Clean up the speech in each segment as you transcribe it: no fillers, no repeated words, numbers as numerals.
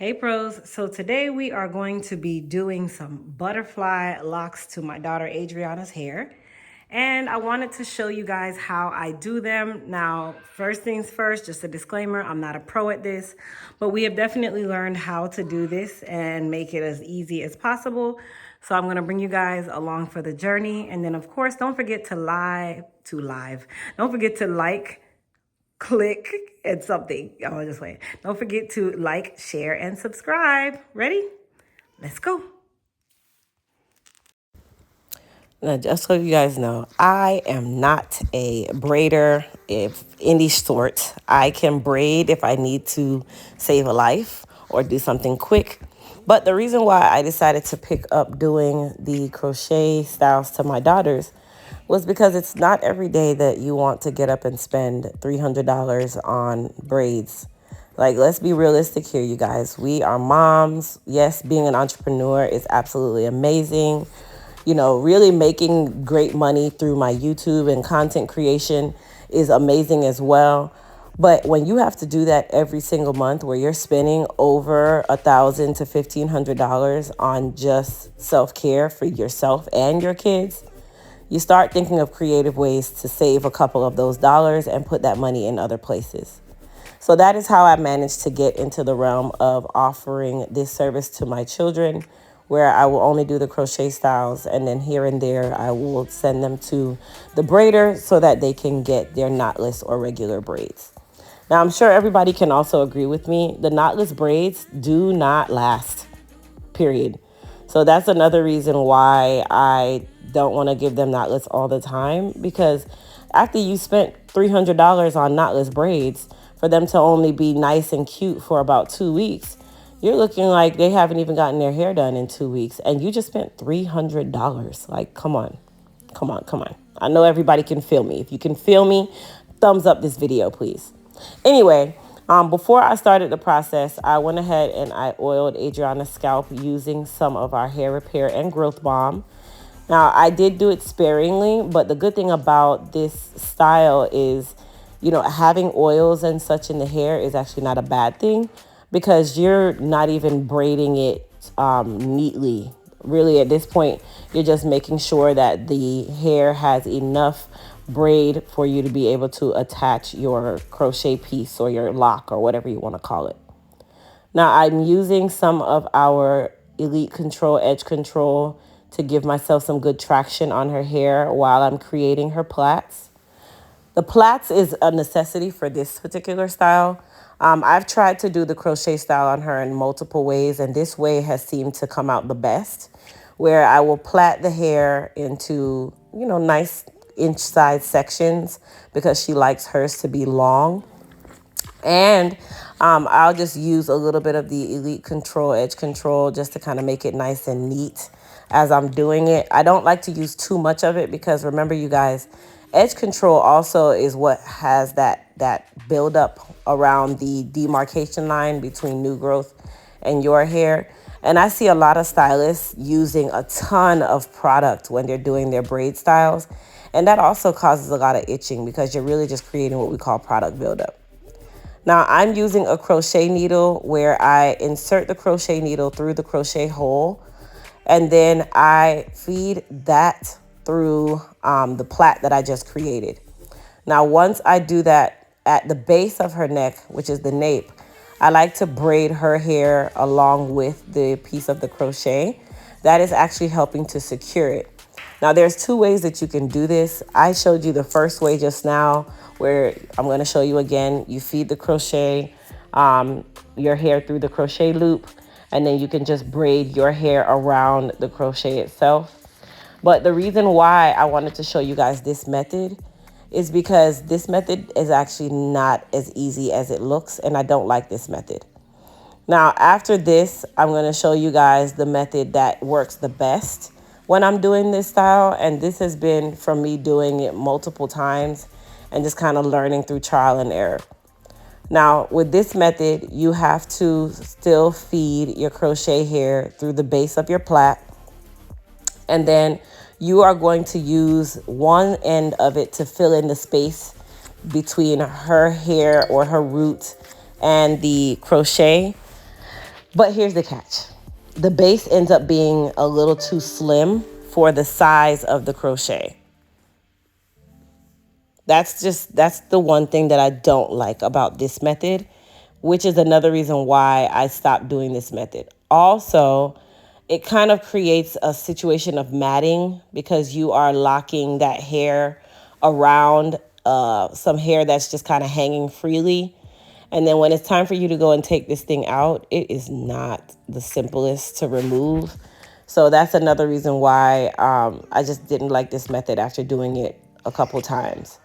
Hey pros, so today we are going to be doing some butterfly locks to my daughter Adriana's hair. And I wanted to show you guys how I do them. Now, first things first, just a disclaimer, I'm not a pro at this, but we have definitely learned how to do this and make it as easy as possible. So I'm gonna bring you guys along for the journey. And then of course, don't forget to don't forget to like, click, and something. Oh, just wait. Don't forget to like, share, and subscribe. Ready? Let's go. Now, just so you guys know, I am not a braider of any sort. I can braid if I need to save a life or do something quick. But the reason why I decided to pick up doing the crochet styles to my daughters was because it's not every day that you want to get up and spend $300 on braids. Like, let's be realistic here, you guys. We are moms. Yes, being an entrepreneur is absolutely amazing. You know, really making great money through my YouTube and content creation is amazing as well. But when you have to do that every single month where you're spending over $1,000 to $1,500 on just self-care for yourself and your kids, you start thinking of creative ways to save a couple of those dollars and put that money in other places. So that is how I managed to get into the realm of offering this service to my children, where I will only do the crochet styles, and then here and there I will send them to the braider so that they can get their knotless or regular braids. Now, I'm sure everybody can also agree with me. The knotless braids do not last, period. So that's another reason why I don't want to give them knotless all the time, because after you spent $300 on knotless braids, for them to only be nice and cute for about 2 weeks, you're looking like they haven't even gotten their hair done in 2 weeks, and you just spent $300. Like, come on. I know everybody can feel me. If you can feel me, thumbs up this video, please. Anyway, before I started the process, I went ahead and I oiled Adriana's scalp using some of our hair repair and growth balm. Now, I did do it sparingly, but the good thing about this style is, you know, having oils and such in the hair is actually not a bad thing, because you're not even braiding it neatly. Really, at this point, you're just making sure that the hair has enough braid for you to be able to attach your crochet piece or your lock or whatever you want to call it. Now, I'm using some of our Elite Control Edge Control to give myself some good traction on her hair while I'm creating her plaits. The plaits is a necessity for this particular style. I've tried to do the crochet style on her in multiple ways, and this way has seemed to come out the best, where I will plait the hair into, you know, nice inch-size sections because she likes hers to be long. And I'll just use a little bit of the Elite Control Edge Control just to kind of make it nice and neat as I'm doing it. I don't like to use too much of it because, remember, you guys, edge control also is what has that build up around the demarcation line between new growth and your hair. And I see a lot of stylists using a ton of product when they're doing their braid styles. And that also causes a lot of itching because you're really just creating what we call product buildup. Now, I'm using a crochet needle where I insert the crochet needle through the crochet hole, and then I feed that through the plait that I just created. Now, once I do that at the base of her neck, which is the nape, I like to braid her hair along with the piece of the crochet. That is actually helping to secure it. Now, there's two ways that you can do this. I showed you the first way just now, where I'm going to show you again. You feed the crochet, your hair through the crochet loop, and then you can just braid your hair around the crochet itself. But the reason why I wanted to show you guys this method is because this method is actually not as easy as it looks, and I don't like this method. Now, after this, I'm going to show you guys the method that works the best when I'm doing this style, and this has been from me doing it multiple times and just kind of learning through trial and error. Now, with this method, you have to still feed your crochet hair through the base of your plait, and then you are going to use one end of it to fill in the space between her hair or her root and the crochet. But here's the catch. The base ends up being a little too slim for the size of the crochet. That's the one thing that I don't like about this method, which is another reason why I stopped doing this method. Also, it kind of creates a situation of matting because you are locking that hair around some hair that's just kind of hanging freely. And then when it's time for you to go and take this thing out, it is not the simplest to remove. So that's another reason why I just didn't like this method after doing it a couple times.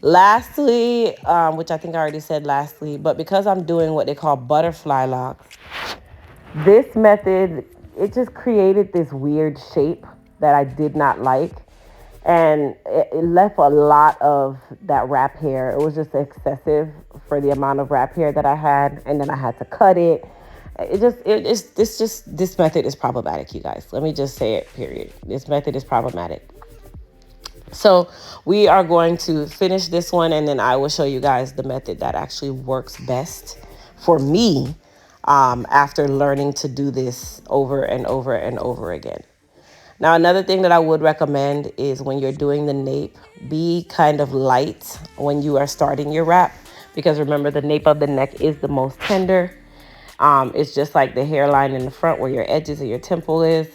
Lastly, which I think I already said lastly, but because I'm doing what they call butterfly locks, this method, it just created this weird shape that I did not like. And it left a lot of that wrap hair. It was just excessive for the amount of wrap hair that I had. And then I had to cut it. This method is problematic, you guys. Let me just say it, period. This method is problematic. So we are going to finish this one, and then I will show you guys the method that actually works best for me after learning to do this over and over and over again. Now, another thing that I would recommend is when you're doing the nape, be kind of light when you are starting your wrap, because remember, the nape of the neck is the most tender. It's just like the hairline in the front where your edges of your temple is.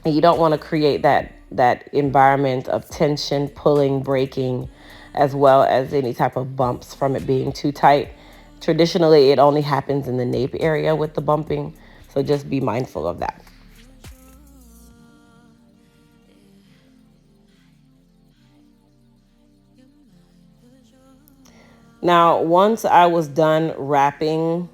And you don't want to create that environment of tension, pulling, breaking, as well as any type of bumps from it being too tight. Traditionally, it only happens in the nape area with the bumping, so just be mindful of that. Now, once I was done wrapping,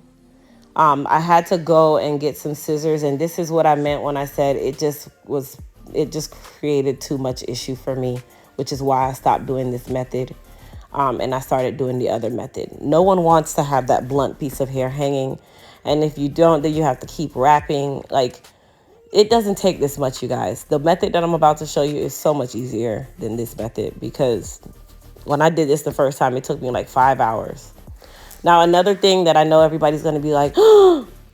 I had to go and get some scissors, and this is what I meant when I said it just created too much issue for me, which is why I stopped doing this method, and I started doing the other method. No one wants to have that blunt piece of hair hanging, and if you don't, then you have to keep wrapping. Like, it doesn't take this much, you guys. The method that I'm about to show you is so much easier than this method, because when I did this the first time, it took me like 5 hours. Now, another thing that I know everybody's going to be like,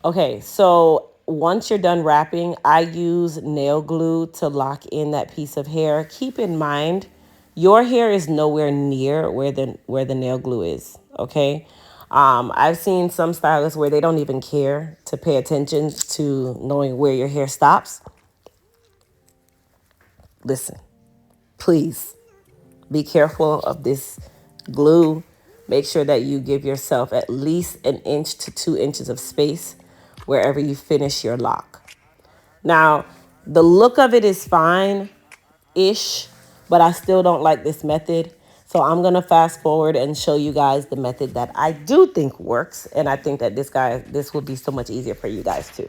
okay, so once you're done wrapping, I use nail glue to lock in that piece of hair. Keep in mind, your hair is nowhere near where the nail glue is, okay? I've seen some stylists where they don't even care to pay attention to knowing where your hair stops. Listen, please be careful of this glue. Make sure that you give yourself at least 1 inch to 2 inches of space wherever you finish your lock. Now, the look of it is fine-ish, but I still don't like this method. So I'm going to fast forward and show you guys the method that I do think works. And I think that this will be so much easier for you guys too.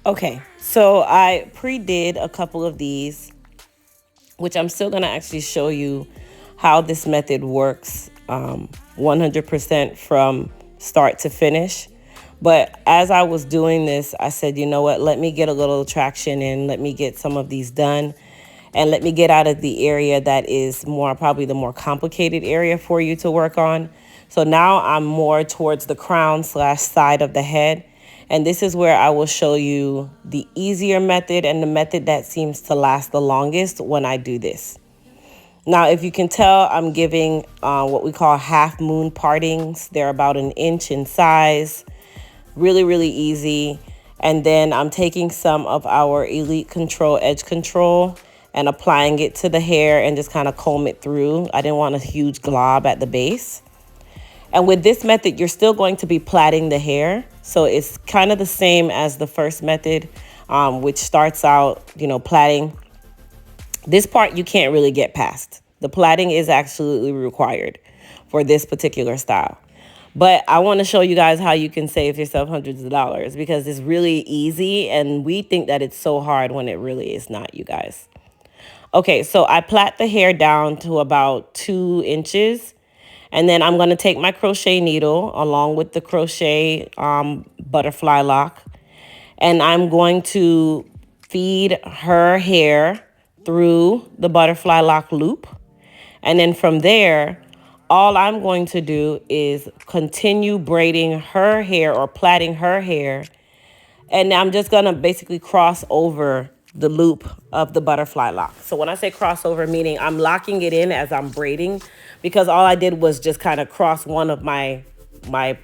Okay, so I pre-did a couple of these, which I'm still going to actually show you how this method works 100% from start to finish. But as I was doing this, I said, you know what, let me get a little traction in, let me get some of these done, and let me get out of the area that is probably the more complicated area for you to work on. So now I'm more towards the crown / side of the head. And this is where I will show you the easier method and the method that seems to last the longest when I do this. Now, if you can tell, I'm giving what we call half moon partings. They're about 1 inch in size. Really, really easy. And then I'm taking some of our Elite Control Edge Control and applying it to the hair and just kind of comb it through. I didn't want a huge glob at the base. And with this method, you're still going to be plaiting the hair. So it's kind of the same as the first method, which starts out, plaiting. This part you can't really get past. The plaiting is absolutely required for this particular style. But I want to show you guys how you can save yourself hundreds of dollars because it's really easy. And we think that it's so hard when it really is not, you guys. Okay, so I plait the hair down to about 2 inches. And then I'm going to take my crochet needle along with the crochet butterfly lock. And I'm going to feed her hair through the butterfly lock loop. And then from there, all I'm going to do is continue braiding her hair or plaiting her hair. And I'm just going to basically cross over the loop of the butterfly lock. So when I say crossover, meaning I'm locking it in as I'm braiding, because all I did was just kind of cross one of my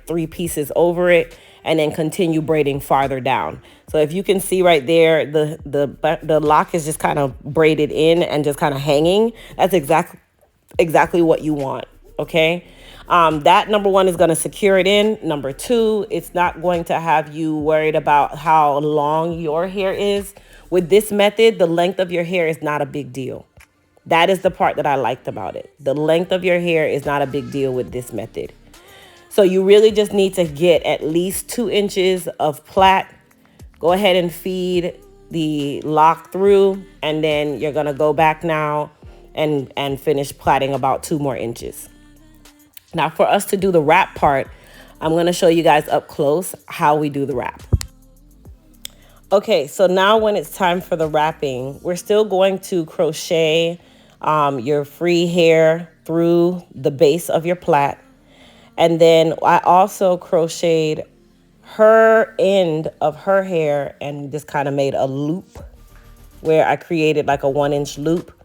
3 pieces over it and then continue braiding farther down. So if you can see right there, the lock is just kind of braided in and just kind of hanging. That's exactly what you want. Okay. That number 1 is going to secure it in. Number 2, it's not going to have you worried about how long your hair is. With this method, the length of your hair is not a big deal. That is the part that I liked about it. The length of your hair is not a big deal with this method. So you really just need to get at least 2 inches of plait. Go ahead and feed the lock through, and then you're going to go back now and finish plaiting about 2 more inches. Now for us to do the wrap part, I'm going to show you guys up close how we do the wrap. Okay, so now when it's time for the wrapping, we're still going to crochet your free hair through the base of your plait. And then I also crocheted her end of her hair and just kind of made a loop where I created like a 1-inch loop.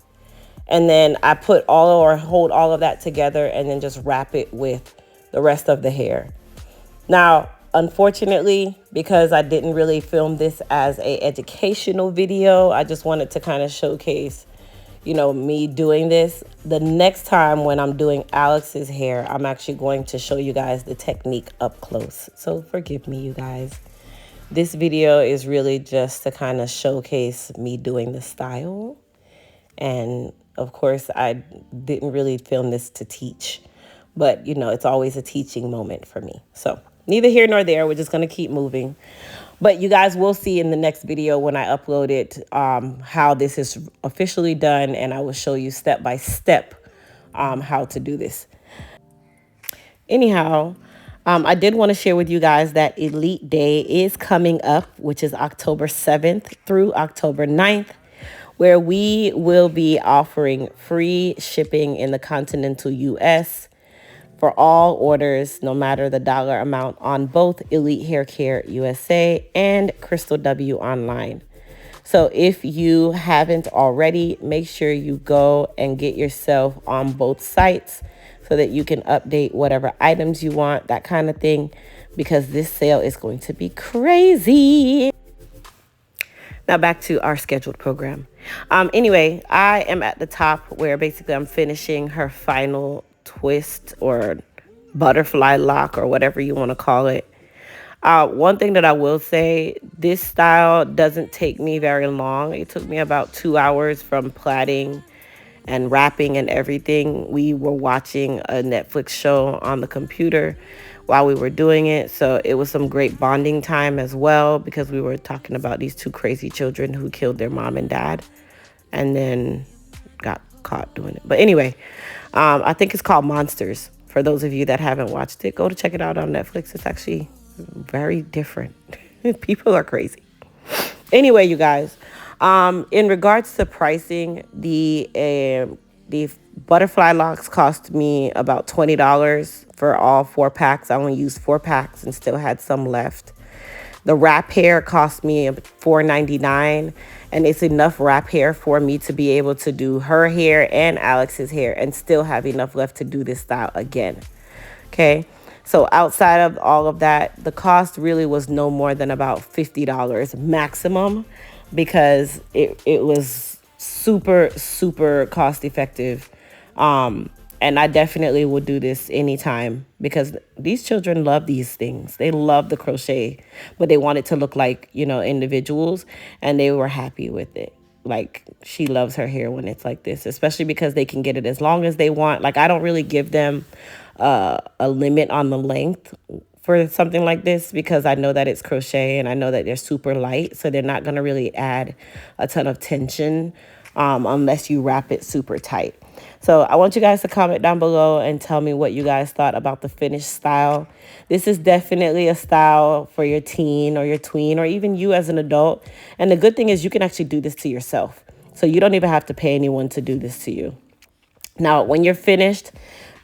And then I hold all of that together and then just wrap it with the rest of the hair. Now, unfortunately, because I didn't really film this as an educational video, I just wanted to kind of showcase, me doing this. The next time when I'm doing Alex's hair, I'm actually going to show you guys the technique up close. So forgive me, you guys. This video is really just to kind of showcase me doing the style. And of course, I didn't really film this to teach, but it's always a teaching moment for me. So neither here nor there. We're just going to keep moving. But you guys will see in the next video when I upload it how this is officially done. And I will show you step by step how to do this. Anyhow, I did want to share with you guys that Elite Day is coming up, which is October 7th through October 9th. Where we will be offering free shipping in the continental US for all orders, no matter the dollar amount, on both Elite Hair Care USA and Crystal W online. So if you haven't already, make sure you go and get yourself on both sites so that you can update whatever items you want, that kind of thing, because this sale is going to be crazy. Now back to our scheduled program. Anyway, I am at the top where basically I'm finishing her final twist or butterfly lock or whatever you want to call it. One thing that I will say, this style doesn't take me very long. It took me about 2 hours from plaiting and wrapping and everything. We were watching a Netflix show on the computer while we were doing it. So it was some great bonding time as well, because we were talking about these 2 crazy children who killed their mom and dad and then got caught doing it. But anyway, I think it's called Monsters. For those of you that haven't watched it, go to check it out on Netflix. It's actually very different. People are crazy. Anyway, you guys, in regards to pricing, the butterfly locks cost me about $20 for all 4 packs. I only used 4 packs and still had some left. The wrap hair cost me $4.99, and it's enough wrap hair for me to be able to do her hair and Alex's hair and still have enough left to do this style again. Okay. So outside of all of that, the cost really was no more than about $50 maximum, because it was super, super cost effective. And I definitely would do this anytime, because these children love these things. They love the crochet, but they want it to look like, individuals, and they were happy with it. Like, she loves her hair when it's like this, especially because they can get it as long as they want. Like, I don't really give them a limit on the length for something like this, because I know that it's crochet and I know that they're super light, so they're not going to really add a ton of tension unless you wrap it super tight. So I want you guys to comment down below and tell me what you guys thought about the finished style. This is definitely a style for your teen or your tween or even you as an adult. And the good thing is you can actually do this to yourself. So you don't even have to pay anyone to do this to you. Now, when you're finished,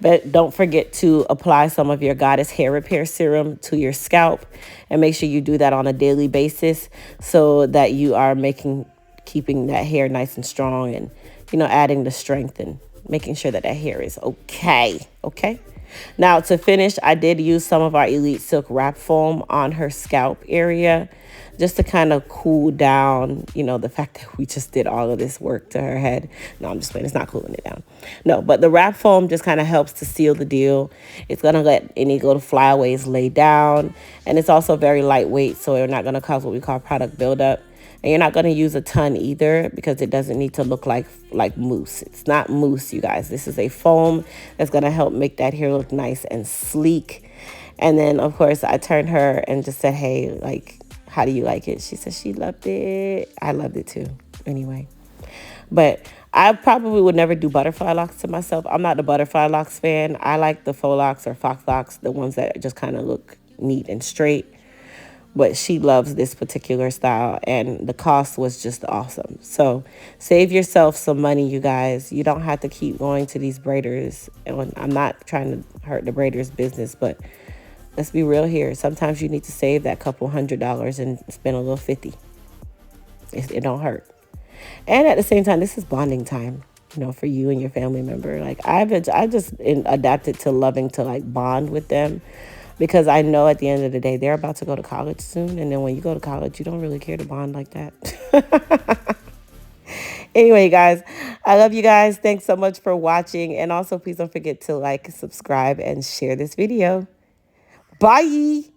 but don't forget to apply some of your Goddess hair repair serum to your scalp, and make sure you do that on a daily basis so that you are keeping that hair nice and strong, and adding the strength and making sure that hair is okay. Now, to finish, I did use some of our Elite Silk wrap foam on her scalp area just to kind of cool down, the fact that we just did all of this work to her head. No, I'm just playing. It's not cooling it down. No, but the wrap foam just kind of helps to seal the deal. It's going to let any little flyaways lay down. And it's also very lightweight, so it's not going to cause what we call product buildup. And you're not going to use a ton either, because it doesn't need to look like mousse. It's not mousse, you guys. This is a foam that's going to help make that hair look nice and sleek. And then, of course, I turned her and just said, hey, how do you like it? She said she loved it. I loved it too. Anyway. But I probably would never do butterfly locks to myself. I'm not the butterfly locks fan. I like the faux locks or fox locks, the ones that just kind of look neat and straight. But she loves this particular style, and the cost was just awesome. So save yourself some money, you guys. You don't have to keep going to these braiders. And I'm not trying to hurt the braiders' business, but let's be real here. Sometimes you need to save that couple $100s and spend a little 50. It don't hurt. And at the same time, this is bonding time, for you and your family member. I just adapted to loving to bond with them, because I know at the end of the day, they're about to go to college soon. And then when you go to college, you don't really care to bond like that. Anyway, guys, I love you guys. Thanks so much for watching. And also, please don't forget to subscribe, and share this video. Bye.